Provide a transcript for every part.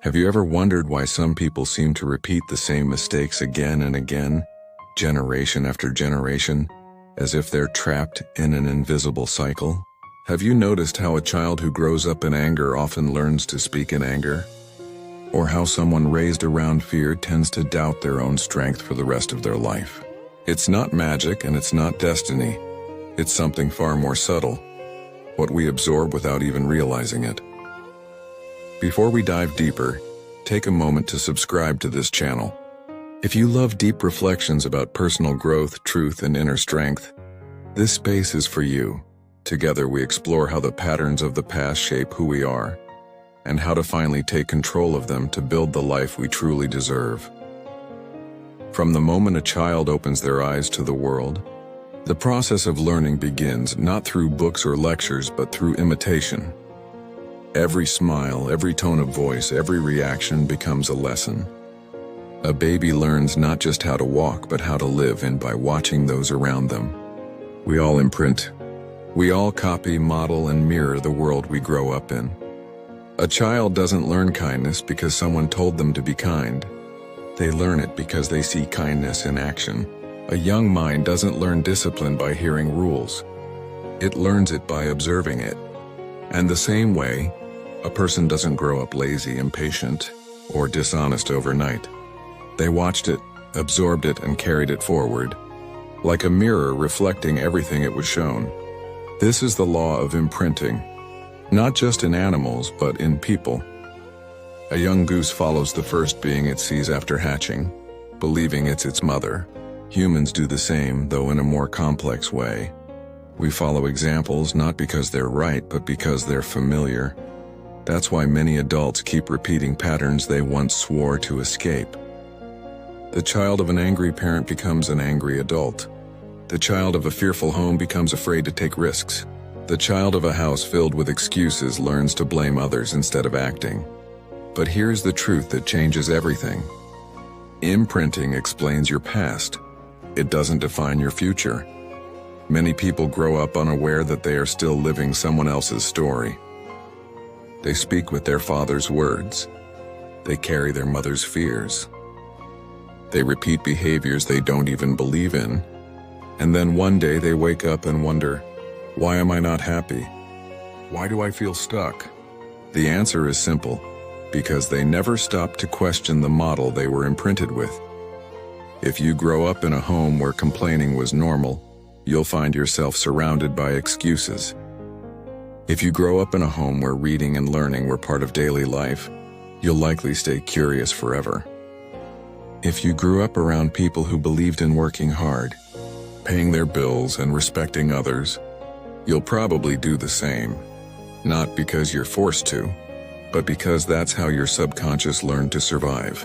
Have you ever wondered why some people seem to repeat the same mistakes again and again, generation after generation, as if they're trapped in an invisible cycle? Have you noticed how a child who grows up in anger often learns to speak in anger? Or how someone raised around fear tends to doubt their own strength for the rest of their life? It's not magic and it's not destiny. It's something far more subtle, what we absorb without even realizing it. Before we dive deeper, take a moment to subscribe to this channel. If you love deep reflections about personal growth, truth, and inner strength, this space is for you. Together we explore how the patterns of the past shape who we are, and how to finally take control of them to build the life we truly deserve. From the moment a child opens their eyes to the world, the process of learning begins not through books or lectures, but through imitation. Every smile, every tone of voice, every reaction becomes a lesson. A baby learns not just how to walk, but how to live, and by watching those around them. We all imprint. We all copy, model, and mirror the world we grow up in. A child doesn't learn kindness because someone told them to be kind. They learn it because they see kindness in action. A young mind doesn't learn discipline by hearing rules. It learns it by observing it. And the same way, a person doesn't grow up lazy, impatient, or dishonest overnight. They watched it, absorbed it, and carried it forward, like a mirror reflecting everything it was shown. This is the law of imprinting, not just in animals, but in people. A young goose follows the first being it sees after hatching, believing it's its mother. Humans do the same, though in a more complex way. We follow examples not because they're right, but because they're familiar. That's why many adults keep repeating patterns they once swore to escape. The child of an angry parent becomes an angry adult. The child of a fearful home becomes afraid to take risks. The child of a house filled with excuses learns to blame others instead of acting. But here's the truth that changes everything. Imprinting explains your past. It doesn't define your future. Many people grow up unaware that they are still living someone else's story. They speak with their father's words. They carry their mother's fears. They repeat behaviors they don't even believe in. And then one day they wake up and wonder, why am I not happy? Why do I feel stuck? The answer is simple, because they never stopped to question the model they were imprinted with. If you grow up in a home where complaining was normal, you'll find yourself surrounded by excuses. If you grow up in a home where reading and learning were part of daily life, you'll likely stay curious forever. If you grew up around people who believed in working hard, paying their bills, and respecting others, you'll probably do the same. Not because you're forced to, but because that's how your subconscious learned to survive.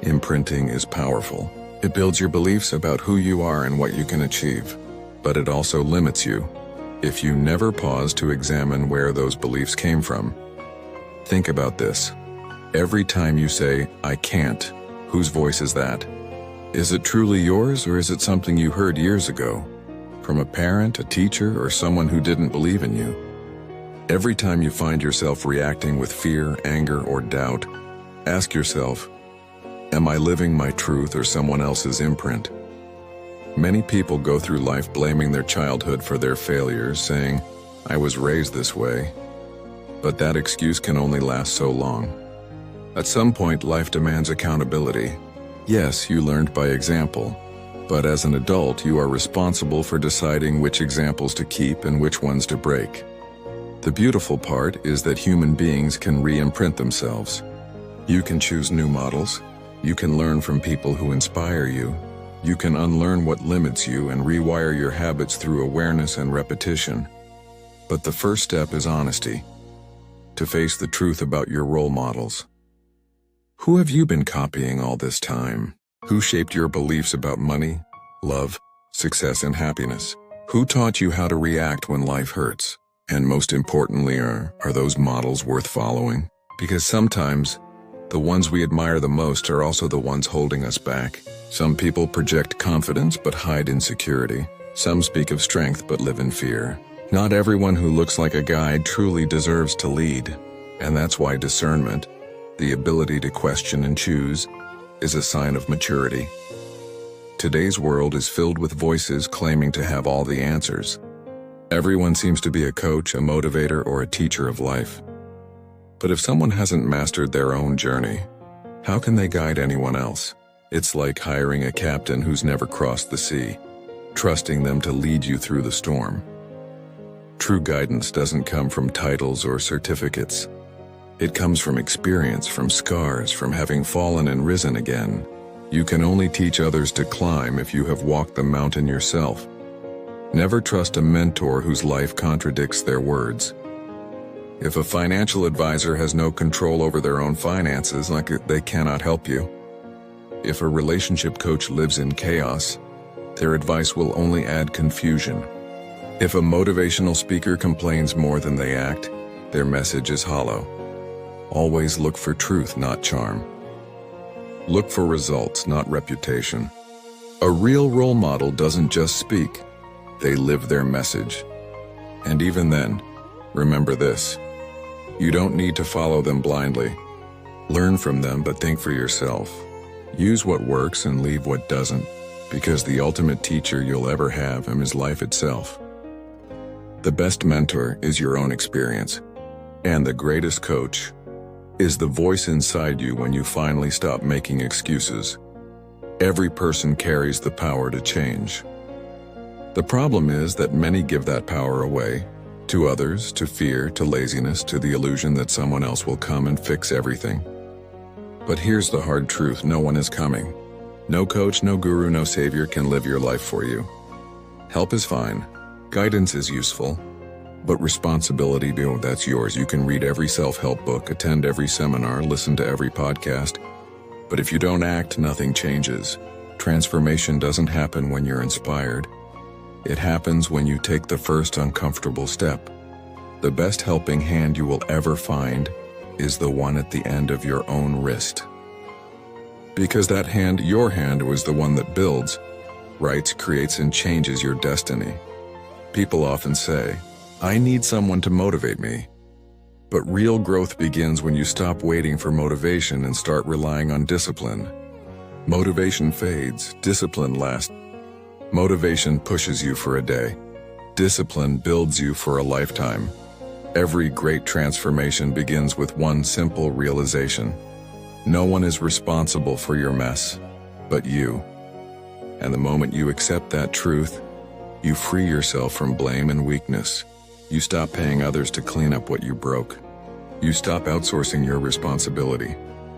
Imprinting is powerful. It builds your beliefs about who you are and what you can achieve, but it also limits you if you never pause to examine where those beliefs came from. Think about this. Every time you say, "I can't," whose voice is that? Is it truly yours, or is it something you heard years ago? From a parent, a teacher, or someone who didn't believe in you? Every time you find yourself reacting with fear, anger, or doubt, ask yourself, am I living my truth or someone else's imprint? Many people go through life blaming their childhood for their failures, saying, I was raised this way. But that excuse can only last so long. At some point, life demands accountability. Yes, you learned by example, but as an adult, you are responsible for deciding which examples to keep and which ones to break. The beautiful part is that human beings can re-imprint themselves. You can choose new models. You can learn from people who inspire you. You can unlearn what limits you and rewire your habits through awareness and repetition. But the first step is honesty. To face the truth about your role models. Who have you been copying all this time? Who shaped your beliefs about money, love, success, and happiness? Who taught you how to react when life hurts? And most importantly, are those models worth following? Because sometimes, the ones we admire the most are also the ones holding us back. Some people project confidence but hide insecurity. Some speak of strength but live in fear. Not everyone who looks like a guide truly deserves to lead. And that's why discernment, the ability to question and choose, is a sign of maturity. Today's world is filled with voices claiming to have all the answers. Everyone seems to be a coach, a motivator, or a teacher of life. But if someone hasn't mastered their own journey, how can they guide anyone else? It's like hiring a captain who's never crossed the sea, trusting them to lead you through the storm. True guidance doesn't come from titles or certificates. It comes from experience, from scars, from having fallen and risen again. You can only teach others to climb if you have walked the mountain yourself. Never trust a mentor whose life contradicts their words. If a financial advisor has no control over their own finances, they cannot help you. If a relationship coach lives in chaos, their advice will only add confusion. If a motivational speaker complains more than they act, their message is hollow. Always look for truth, not charm. Look for results, not reputation. A real role model doesn't just speak, they live their message. And even then, remember this: you don't need to follow them blindly. Learn from them, but think for yourself. Use what works and leave what doesn't, because the ultimate teacher you'll ever have is life itself. The best mentor is your own experience, and the greatest coach is the voice inside you when you finally stop making excuses. Every person carries the power to change. The problem is that many give that power away to others, to fear, to laziness, to the illusion that someone else will come and fix everything. But here's the hard truth: no one is coming. No coach, no guru, no savior can live your life for you. Help is fine. Guidance is useful. But responsibility, that's yours. You can read every self-help book, attend every seminar, listen to every podcast. But if you don't act, nothing changes. Transformation doesn't happen when you're inspired. It happens when you take the first uncomfortable step. The best helping hand you will ever find is the one at the end of your own wrist. Because that hand, your hand, was the one that builds, writes, creates, and changes your destiny. People often say, "I need someone to motivate me." But real growth begins when you stop waiting for motivation and start relying on discipline. Motivation fades, discipline lasts. Motivation pushes you for a day. Discipline builds you for a lifetime. Every great transformation begins with one simple realization: no one is responsible for your mess, but you. And the moment you accept that truth, you free yourself from blame and weakness. You stop paying others to clean up what you broke. You stop outsourcing your responsibility.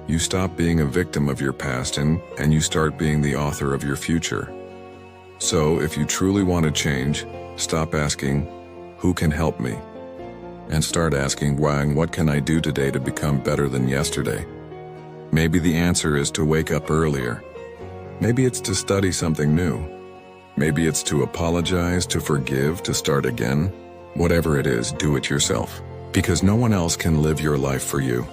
You stop being a victim of your past and you start being the author of your future. So if you truly want to change, stop asking, "Who can help me?" and start asking, "Why and what can I do today to become better than yesterday?" Maybe the answer is to wake up earlier. Maybe it's to study something new. Maybe it's to apologize, to forgive, to start again. Whatever it is, do it yourself, because no one else can live your life for you.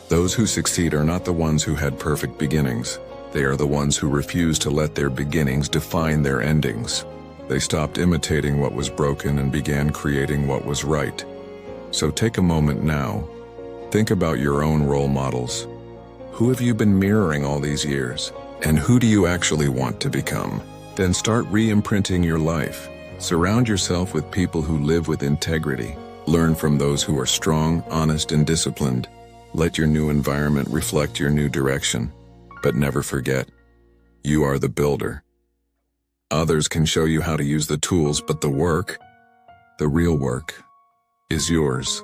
Those who succeed are not the ones who had perfect beginnings. They are the ones who refuse to let their beginnings define their endings. They stopped imitating what was broken and began creating what was right. So take a moment now. Think about your own role models. Who have you been mirroring all these years? And who do you actually want to become? Then start re-imprinting your life. Surround yourself with people who live with integrity. Learn from those who are strong, honest, and disciplined. Let your new environment reflect your new direction. But never forget, you are the builder. Others can show you how to use the tools, but the work, the real work, is yours.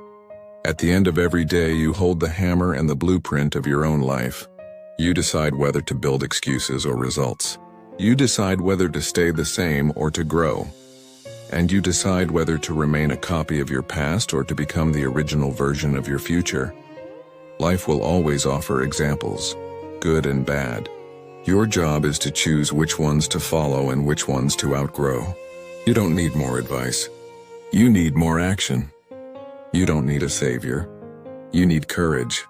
At the end of every day, you hold the hammer and the blueprint of your own life. You decide whether to build excuses or results. You decide whether to stay the same or to grow. And you decide whether to remain a copy of your past or to become the original version of your future. Life will always offer examples, good and bad. Your job is to choose which ones to follow and which ones to outgrow. You don't need more advice. You need more action. You don't need a savior. You need courage.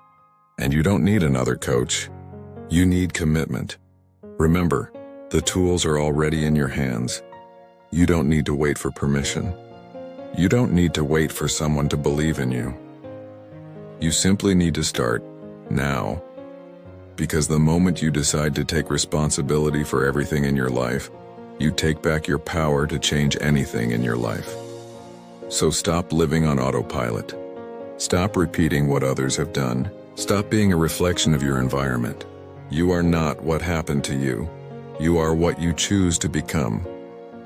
And you don't need another coach. You need commitment. Remember, the tools are already in your hands. You don't need to wait for permission. You don't need to wait for someone to believe in you. You simply need to start, now. Because the moment you decide to take responsibility for everything in your life, you take back your power to change anything in your life. So stop living on autopilot. Stop repeating what others have done. Stop being a reflection of your environment. You are not what happened to you. You are what you choose to become.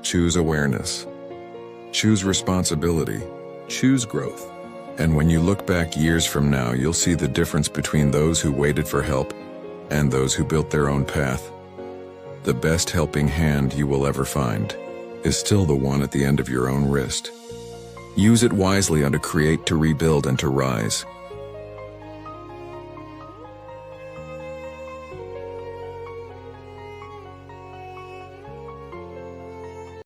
Choose awareness. Choose responsibility. Choose growth. And when you look back years from now, you'll see the difference between those who waited for help and those who built their own path. The best helping hand you will ever find is still the one at the end of your own wrist. Use it wisely to create, to rebuild, and to rise.